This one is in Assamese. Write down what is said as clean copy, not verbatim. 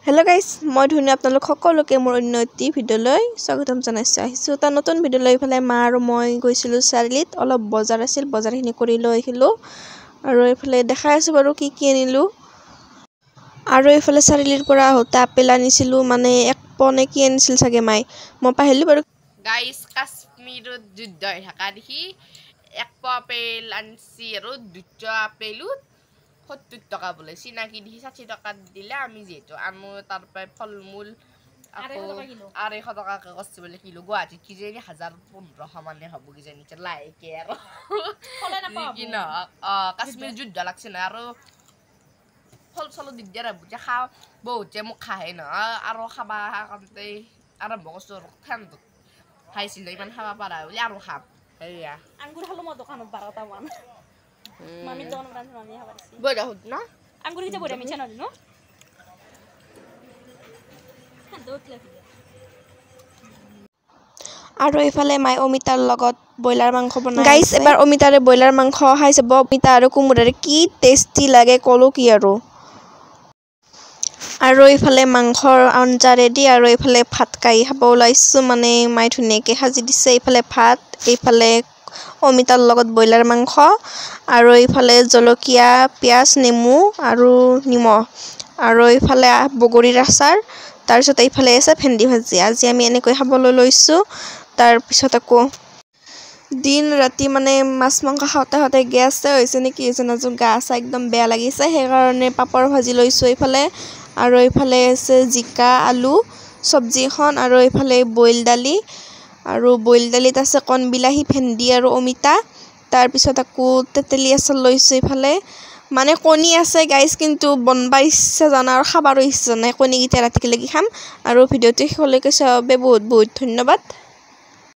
Hello guys, মই ধুনি আপোনালোক সকলোকে মোৰ অন্য এটি ভিডিঅলৈ স্বাগতম জনাইছো। আহিছো এটা নতুন ভিডিঅলৈ ইফালে মা আৰু মই গৈছিলো চাৰিলিত অলপ বজাৰ আছিল বজাৰখিনি কৰি লৈ আহিলো আৰু ইফালে দেখাই আছো বাৰু কি আনিলো আৰু ইফালে চাৰিলিৰ পৰা হতা আপেল আনিছিলো মানে এক পনে কি আনিছিল চাগে মাই মই পাহৰিলো বাৰু গাইস কাশ্মীৰত যুদ্ধ হৈ থকা দেখি এক পোৱা আপেল আনছি আৰু দুটা আপেলত 70 টকা বলে চিনাকি দেখি 60 টকা দিলে আমি যেটো আনো তাৰ পৰাই ফলমূল আকৌ 250 টকা কষ্ট বলে কিলো গুৱাহাটীত কি যে 1000-1500 মানে হ'ব কি জানি লাইকে আৰু কি না কাশ্মীৰ যুদ্ধ লাগছে না আৰু ফল চল দিগদাৰ বুজা খাও বহুতে মোক খাহে না আৰু খাবা কাৰণতে আৰম্ভ কৰিছো ঠাণ্ডা খাইছিল ইমান খাবা পাৰা বুলি আৰু খাম হেয়া আঙ্গুর খালো মই দোকানত 12টা মান মামি দোকান রান্ধে মামি খাবারছি বড়া হদ না আঙ্গুর দিতে বড়া মিছা না দিনো দোতলে আৰু ইফালে মাই অমিতাৰ লগত বয়লাৰ মাংস বনাই গাইস এবাৰ অমিতাৰে বয়লাৰ মাংস খাই যাব অমিতা আৰু কুমুৰাৰে কি টেস্টি লাগে কলো কি আৰু ইফালে মাংসৰ আঞ্জা ৰেডি আৰু ইফালে ভাত কাই খাব ওলাইছো মানে মাই ধুনীয়াকৈ সাজি দিছে ইফালে ভাত ইফালে অমিতাৰ লগত বয়লাৰ মাংস আৰু ইফালে জলকীয়া পিয়াজ নেমু আৰু নিমখ আৰু ইফালে বগৰীৰ আচাৰ তাৰ পিছত ইফালে আছে ভেন্দি ভাজি আজি আমি এনেকৈ খাবলৈ লৈছো তাৰ পিছত আকৌ দিন ৰাতি মানে মাছ মাংস খাওঁতে গেছ হৈছে নেকি হৈছে গা চা একদম বেয়া লাগিছে সেইকাৰণে পাপৰ ভাজি লৈছো ইফালে আৰু ইফালে আছে জিকা আলু সবজিখন আৰু ইফালে বইল দালি আৰু বইল দালিত আছে কণ বিলাহী ভেন্দি আৰু অমিতা তাৰ পিছত আকৌ তেতেলী আচাৰ লৈছো ইফালে মানে কণী আছে গাইস কিন্তু বনবা ইচ্ছা জানা আৰু খাবাৰো ইচ্ছা নাই কণী গিটা ৰাতিলৈকে খাম আৰু ভিডিওটো শেষলৈকে চাওঁতে বহুত ধন্যবাদ।